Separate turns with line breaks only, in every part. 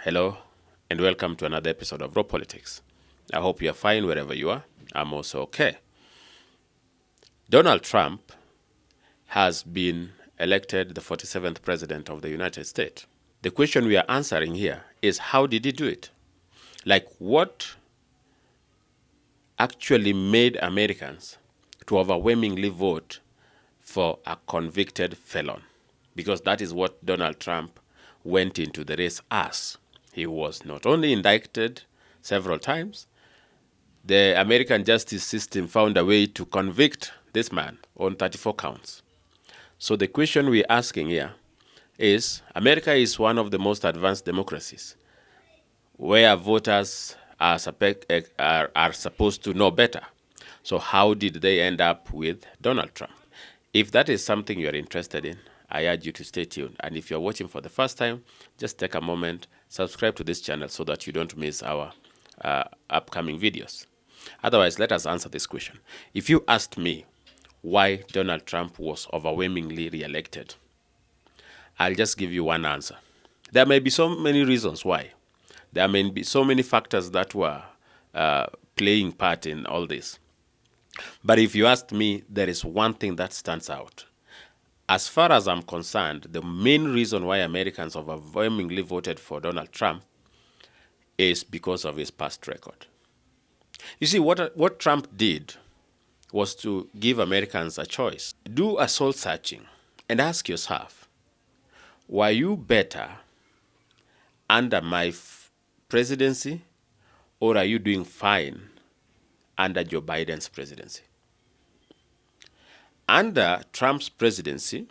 Hello, and welcome to another episode of Raw Politics. I hope you are fine wherever you are. I'm also okay. Donald Trump has been elected the 47th President of the United States. The question we are answering here is how did he do it? Like, what actually made Americans to overwhelmingly vote for a convicted felon? Because that is what Donald Trump went into the race as. He was not only indicted several times, the American justice system found a way to convict this man on 34 counts. So the question we're asking here is America is one of the most advanced democracies where voters are supposed to know better. So how did they end up with Donald Trump? If that is something you're interested in, I urge you to stay tuned. And if you're watching for the first time, just take a moment, subscribe to this channel so that you don't miss our upcoming videos. Otherwise, let us answer this question. If you asked me why Donald Trump was overwhelmingly re-elected, I'll just give you one answer. There may be so many reasons why. There may be so many factors that were playing part in all this. But if you asked me, there is one thing that stands out. As far as I'm concerned, the main reason why Americans overwhelmingly voted for Donald Trump is because of his past record. You see, what Trump did was to give Americans a choice. Do a soul searching and ask yourself, were you better under my presidency or are you doing fine under Joe Biden's presidency? Under Trump's presidency,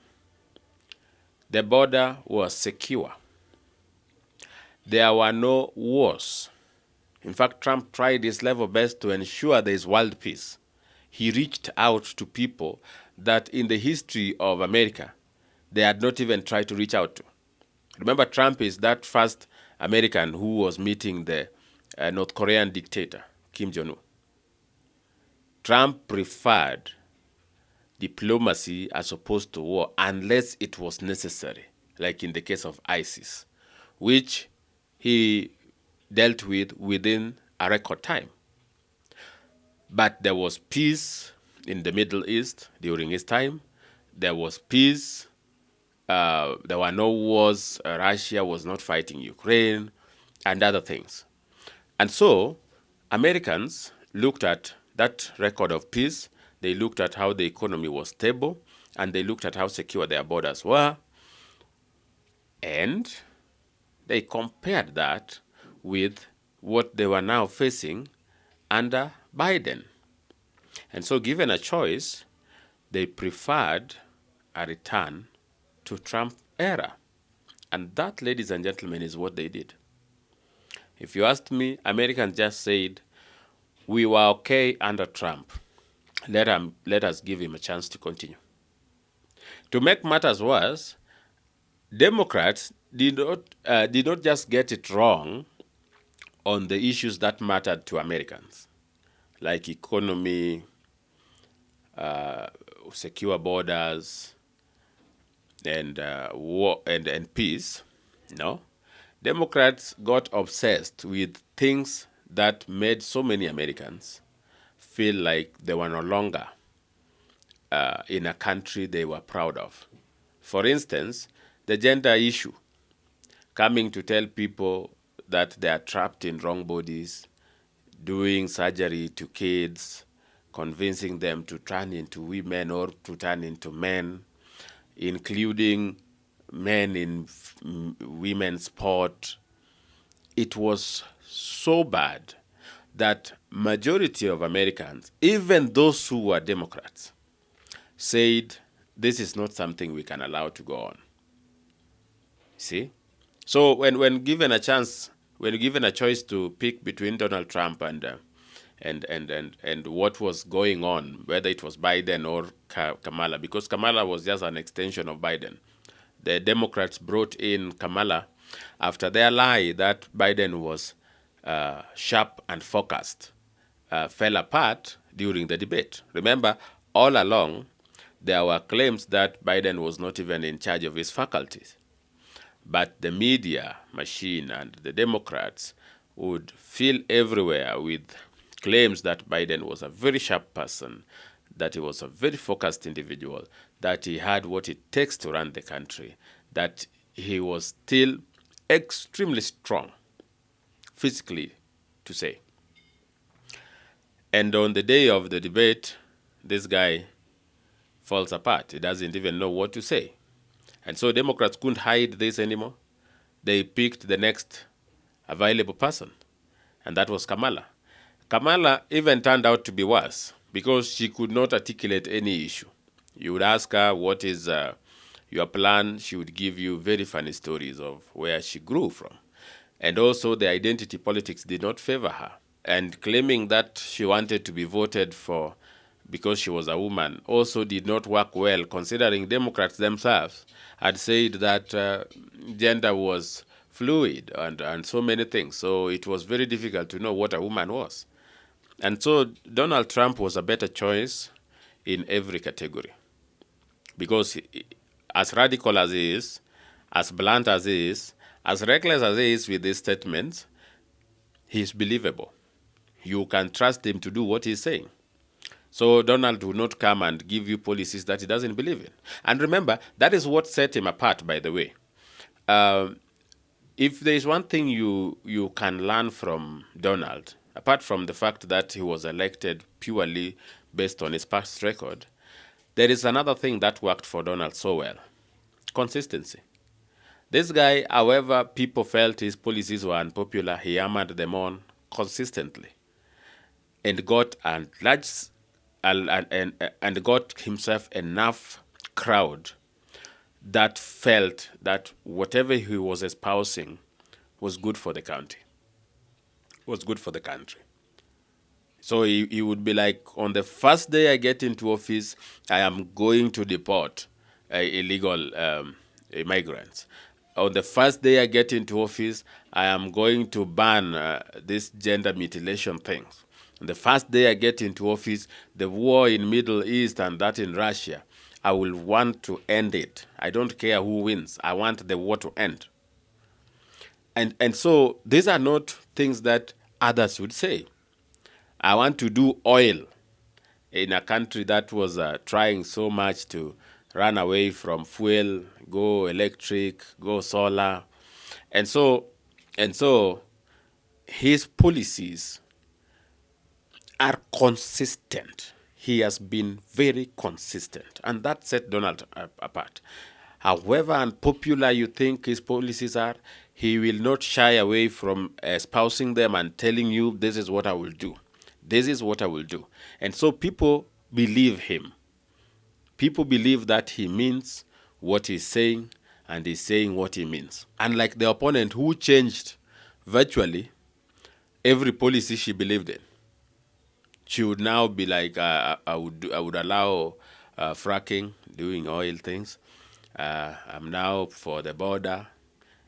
the border was secure. There were no wars. In fact, Trump tried his level best to ensure there is world peace. He reached out to people that in the history of America, they had not even tried to reach out to. Remember, Trump is that first American who was meeting the North Korean dictator, Kim Jong-un. Trump preferred diplomacy as opposed to war unless it was necessary, like in the case of ISIS, which he dealt with within a record time. But there was peace in the Middle East during his time. There was peace. There were no wars. Russia was not fighting Ukraine and other things. And so Americans looked at that record of peace. They looked at how the economy was stable, and they looked at how secure their borders were. And they compared that with what they were now facing under Biden. And so given a choice, they preferred a return to Trump era. And that, ladies and gentlemen, is what they did. If you asked me, Americans just said, we were okay under Trump. Let us give him a chance to continue. To make matters worse, Democrats did not just get it wrong on the issues that mattered to Americans, like economy, secure borders, and war and peace. No, Democrats got obsessed with things that made so many Americans feel like they were no longer in a country they were proud of. For instance, the gender issue, coming to tell people that they are trapped in wrong bodies, doing surgery to kids, convincing them to turn into women or to turn into men, including men in women's sport. It was so bad that majority of Americans, even those who were Democrats, said this is not something we can allow to go on. See? So when given a chance, when given a choice to pick between Donald Trump and what was going on, whether it was Biden or Kamala, because Kamala was just an extension of Biden. The Democrats brought in Kamala after their lie that Biden was sharp and focused, fell apart during the debate. Remember, all along, there were claims that Biden was not even in charge of his faculties. But the media machine and the Democrats would fill everywhere with claims that Biden was a very sharp person, that he was a very focused individual, that he had what it takes to run the country, that he was still extremely strong, physically to say. And on the day of the debate, this guy falls apart. He doesn't even know what to say. And so Democrats couldn't hide this anymore. They picked the next available person, and that was Kamala. Kamala even turned out to be worse because she could not articulate any issue. You would ask her, what is your plan? She would give you very funny stories of where she grew from. And also the identity politics did not favor her. And claiming that she wanted to be voted for because she was a woman also did not work well, considering Democrats themselves had said that gender was fluid and so many things. So it was very difficult to know what a woman was. And so Donald Trump was a better choice in every category. Because as radical as he is, as blunt as he is, as reckless as he is with his statements, he's believable. You can trust him to do what he's saying. So Donald will not come and give you policies that he doesn't believe in. And remember, that is what set him apart, by the way. If there is one thing you can learn from Donald, apart from the fact that he was elected purely based on his past record, there is another thing that worked for Donald so well: consistency. This guy, however people felt his policies were unpopular, he hammered them on consistently and got a large and got himself enough crowd that felt that whatever he was espousing was good for the country. Was good for the country. So he would be like, on the first day I get into office, I am going to deport illegal migrants. On the first day I get into office, I am going to ban this gender mutilation things. On the first day I get into office, the war in Middle East and that in Russia, I will want to end it. I don't care who wins. I want the war to end. And so these are not things that others would say. I want to do oil in a country that was trying so much to run away from fuel, go electric, go solar. And so his policies are consistent. He has been very consistent, and that set Donald apart. However unpopular you think his policies are, he will not shy away from espousing them and telling you, this is what I will do. This is what I will do. And so people believe him. People believe that he means what he's saying and he's saying what he means. Unlike the opponent who changed virtually every policy she believed in. She would now be like, I would allow fracking, doing oil things. I'm now for the border.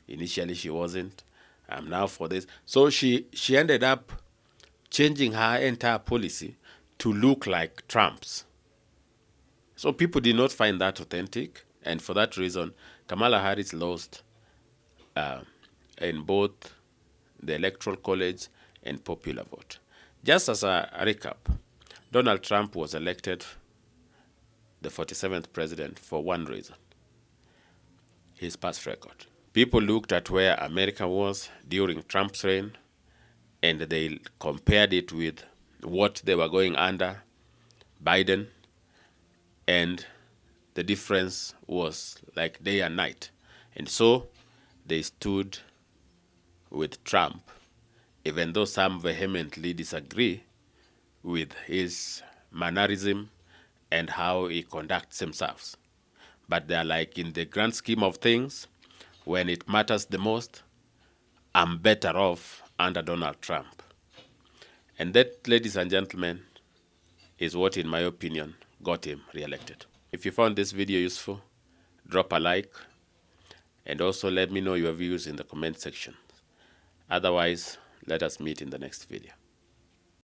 Initially she wasn't. I'm now for this. So she ended up changing her entire policy to look like Trump's. So people did not find that authentic, and for that reason, Kamala Harris lost in both the Electoral College and popular vote. Just as a recap, Donald Trump was elected the 47th president for one reason: his past record. People looked at where America was during Trump's reign, and they compared it with what they were going under Biden, and the difference was like day and night. And so they stood with Trump, even though some vehemently disagree with his mannerism and how he conducts himself. But they're like, in the grand scheme of things, when it matters the most, I'm better off under Donald Trump. And that, ladies and gentlemen, is what, in my opinion, got him reelected. If you found this video useful, drop a like, and also let me know your views in the comment section. Otherwise, let us meet in the next video.